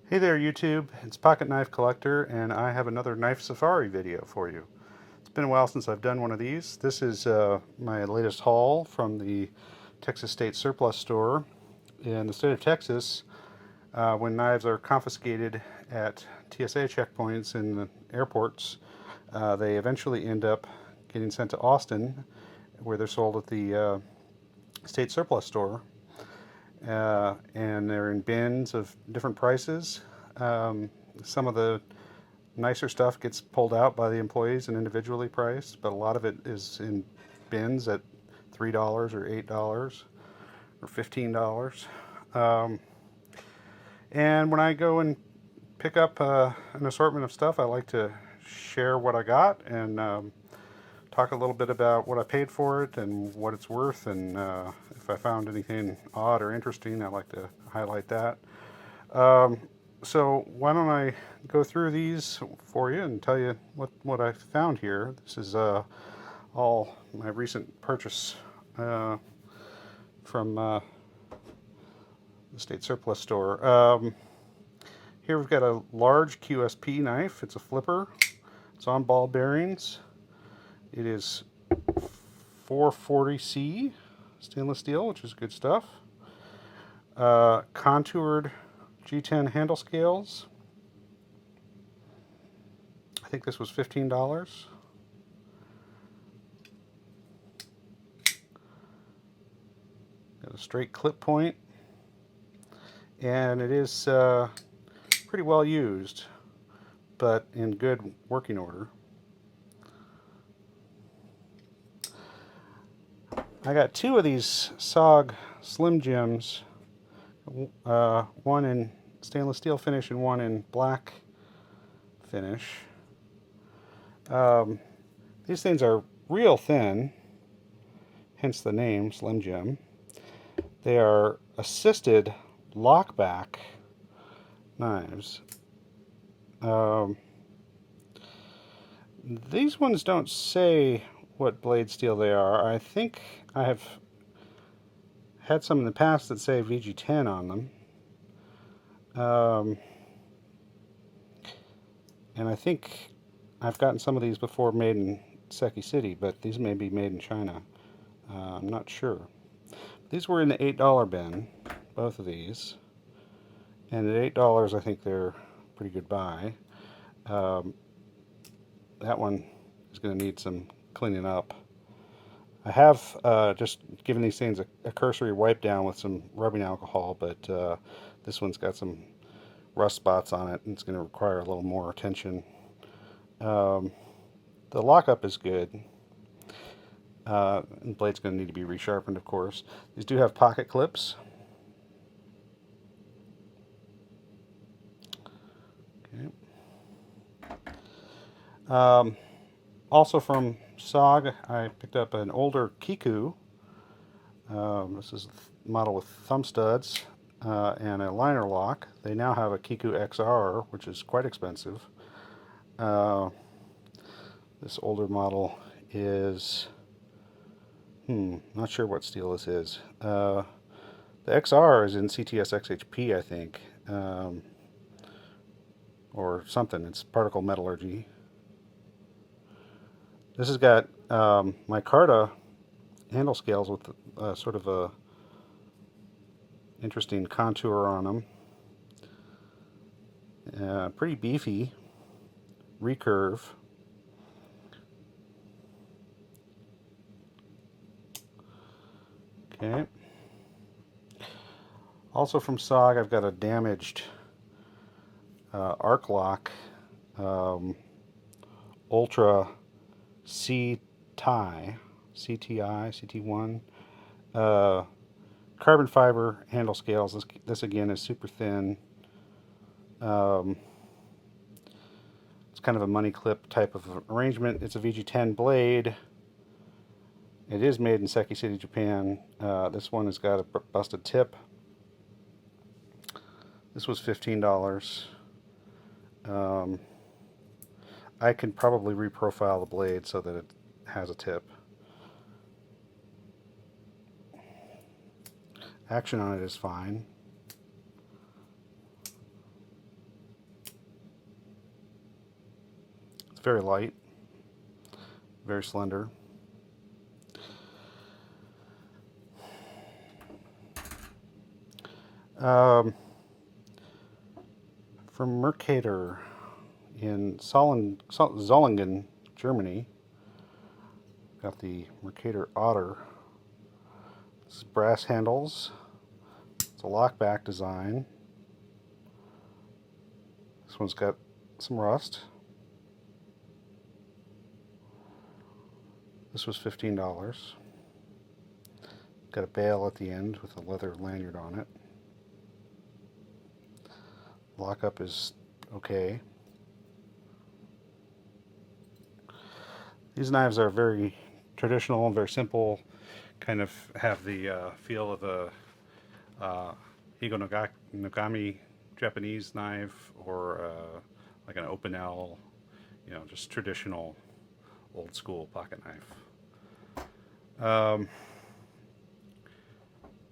Hey there YouTube, it's Pocket Knife Collector and I have another knife safari video for you. It's been a while since I've done one of these. This is my latest haul from the Texas State Surplus Store in the state of Texas. When knives are confiscated at TSA checkpoints in the airports, they eventually end up getting sent to Austin, where they're sold at the State Surplus Store. And they're in bins of different prices. Some of the nicer stuff gets pulled out by the employees and individually priced, but a lot of it is in bins at $3 or $8 or $15. And when I go and pick up an assortment of stuff, I like to share what I got and talk a little bit about what I paid for it and what it's worth, and if I found anything odd or interesting, I like to highlight that. So why don't I go through these for you and tell you what I found here. This is all my recent purchase from the State Surplus Store. Here we've got a large QSP knife. It's a flipper. It's on ball bearings. It is 440C stainless steel, which is good stuff. Contoured G10 handle scales. I think this was $15. Got a straight clip point, and it is pretty well used, but in good working order. I got two of these SOG Slim Gems, one in stainless steel finish and one in black finish. These things are real thin, hence the name Slim Gem. They are assisted lockback knives. These ones don't say what blade steel they are. I think I have had some in the past that say VG10 on them. And I think I've gotten some of these before made in Seki City, but these may be made in China. I'm not sure. These were in the $8 bin, both of these. And at $8, I think they're a pretty good buy. That one is going to need some cleaning up. I have just given these things a cursory wipe down with some rubbing alcohol, but this one's got some rust spots on it and it's going to require a little more attention. The lockup is good. And the blade's going to need to be resharpened, of course. These do have pocket clips. Okay. Also from SOG, I picked up an older Kiku. This is a model with thumb studs and a liner lock. They now have a Kiku XR, which is quite expensive. This older model is, not sure what steel this is. The XR is in CTS XHP, I think, or something. It's particle metallurgy. This has got micarta handle scales with sort of a interesting contour on them. Pretty beefy, recurve. Okay. Also from SOG, I've got a damaged arc lock Ultra CTI, CT1, carbon fiber handle scales. This again is super thin. It's kind of a money clip type of arrangement. It's a VG10 blade. It is made in Seki City, Japan. This one has got a busted tip. This was $15. I can probably reprofile the blade so that it has a tip. Action on it is fine. It's very light, very slender. From Mercator in Zollingen, Germany. Got the Mercator Otter. It's brass handles. It's a lockback design. This one's got some rust. This was $15. Got a bail at the end with a leather lanyard on it. Lockup is okay. These knives are very traditional and very simple, kind of have the feel of a Nogami Japanese knife, or like an open L, you know, just traditional old school pocket knife.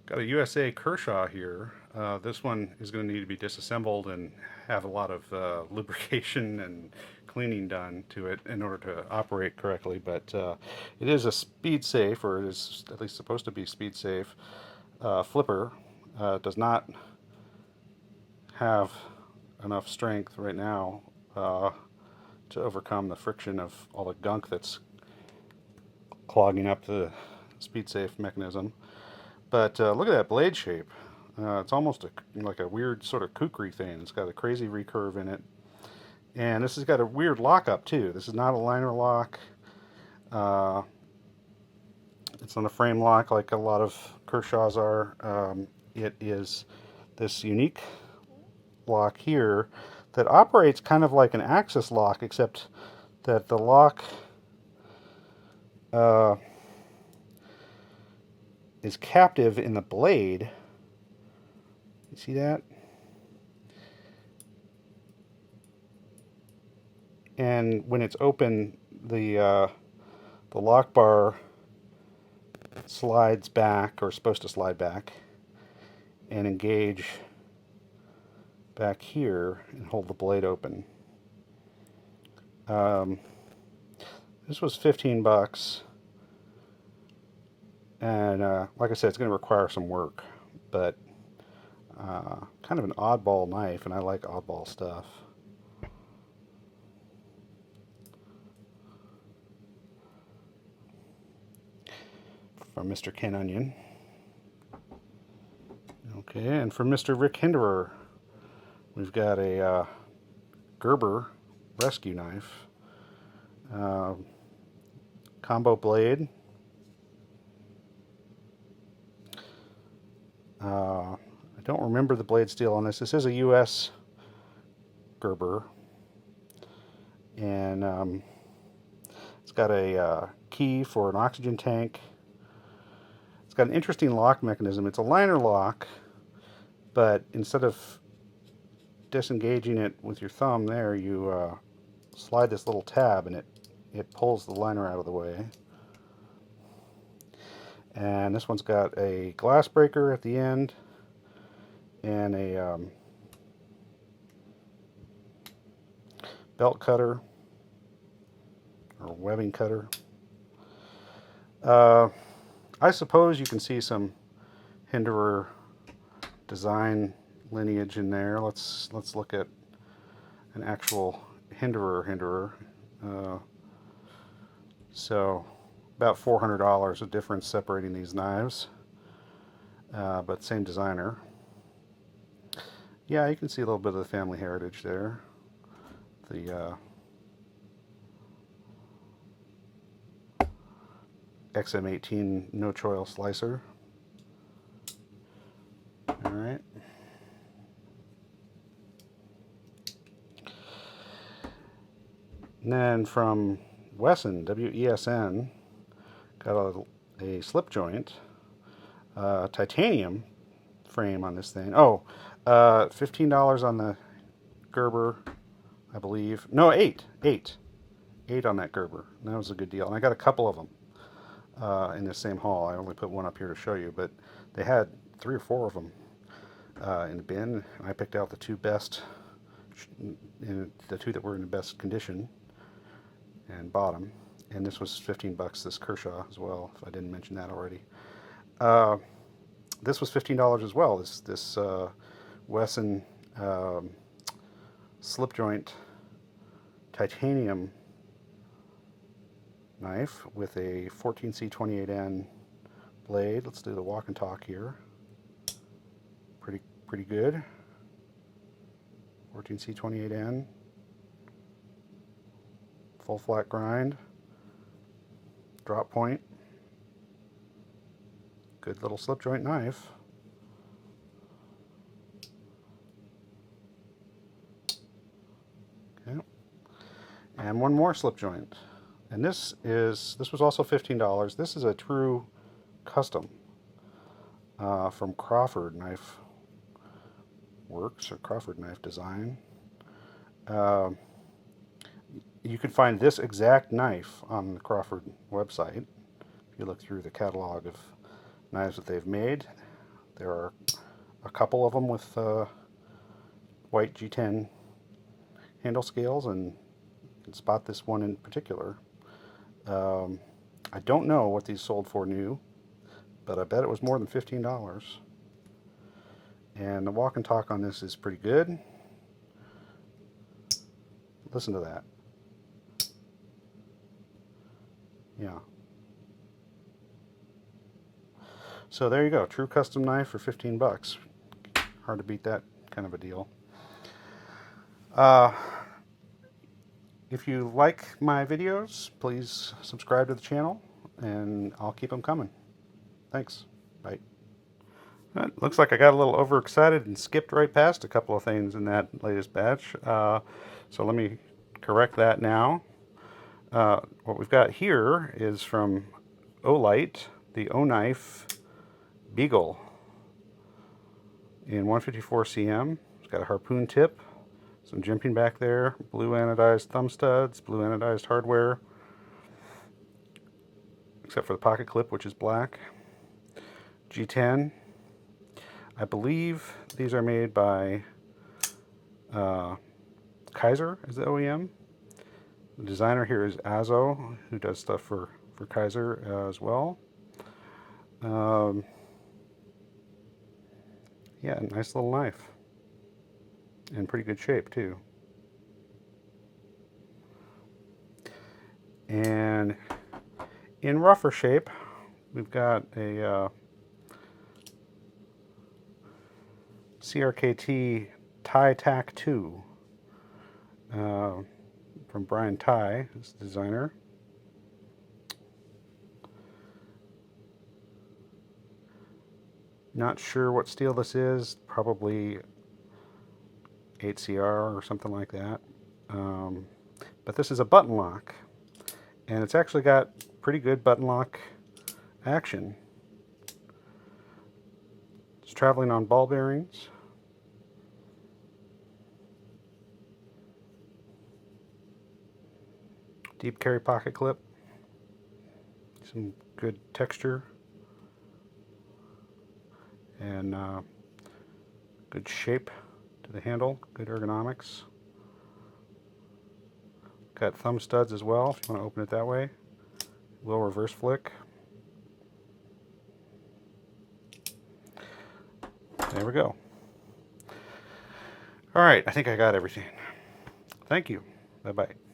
Got a USA Kershaw here. This one is going to need to be disassembled and have a lot of lubrication and cleaning done to it in order to operate correctly, but it is a speed safe, or it is at least supposed to be speed safe flipper. Does not have enough strength right now to overcome the friction of all the gunk that's clogging up the speed safe mechanism. But look at that blade shape. It's almost like a weird sort of kukri thing. It's got a crazy recurve in it. And this has got a weird lockup too. This is not a liner lock. It's not a frame lock like a lot of Kershaws are. It is this unique lock here that operates kind of like an axis lock, except that the lock is captive in the blade. You see that? And when it's open, the lock bar slides back, or is supposed to slide back, and engage back here and hold the blade open. This was $15. And like I said, it's going to require some work, but kind of an oddball knife, and I like oddball stuff. From Mr. Ken Onion. Okay, and from Mr. Rick Hinderer, we've got a Gerber rescue knife. Combo blade. I don't remember the blade steel on this. This is a US Gerber, and it's got a key for an oxygen tank. It's got an interesting lock mechanism. It's a liner lock, but instead of disengaging it with your thumb there, you slide this little tab and it pulls the liner out of the way. And this one's got a glass breaker at the end and a belt cutter or webbing cutter. I suppose you can see some Hinderer design lineage in there. Let's look at an actual Hinderer. So about $400 of difference separating these knives, but same designer. Yeah, you can see a little bit of the family heritage there. The XM18 no-choil slicer. All right. And then from Wesson, WESN, got a slip joint, titanium frame on this thing. Oh, $15 on the Gerber, I believe. No, eight on that Gerber. That was a good deal. And I got a couple of them in the same haul. I only put one up here to show you, but they had 3 or 4 of them in the bin. I picked out the 2 best, the 2 that were in the best condition. and bottom. And this was 15 bucks, this Kershaw as well, if I didn't mention that already. This was $15 as well. This Wesson slip joint titanium knife with a 14C28N blade. Let's do the walk and talk here. Pretty good. 14C28N. Full flat grind. Drop point. Good little slip joint knife. Okay. And one more slip joint. And this was also $15. This is a true custom from Crawford Knife Works, or Crawford Knife Design. You can find this exact knife on the Crawford website. If you look through the catalog of knives that they've made, there are a couple of them with white G10 handle scales, and you can spot this one in particular. I don't know what these sold for new, but I bet it was more than $15. And the walk and talk on this is pretty good. Listen to that. Yeah. So there you go, true custom knife for 15 bucks. Hard to beat that kind of a deal. If you like my videos, please subscribe to the channel, and I'll keep them coming. Thanks. Bye. It looks like I got a little overexcited and skipped right past a couple of things in that latest batch. So let me correct that now. What we've got here is from Olight, the OKnife Beagle in 154 cm. It's got a harpoon tip, some jimping back there, blue anodized thumb studs, blue anodized hardware, except for the pocket clip, which is black. G10. I believe these are made by Kaiser as the OEM. The designer here is Azo, who does stuff for Kaiser as well. Yeah, nice little knife. In pretty good shape, too. And in rougher shape, we've got a CRKT Tie Tac 2 from Brian Ty, his designer. Not sure what steel this is, probably 8CR or something like that. But this is a button lock, and it's actually got pretty good button lock action. It's traveling on ball bearings. Deep carry pocket clip. Some good texture. And good shape to the handle, good ergonomics. Got thumb studs as well, if you want to open it that way. Will reverse flick. There we go. All right, I think I got everything. Thank you. Bye-bye.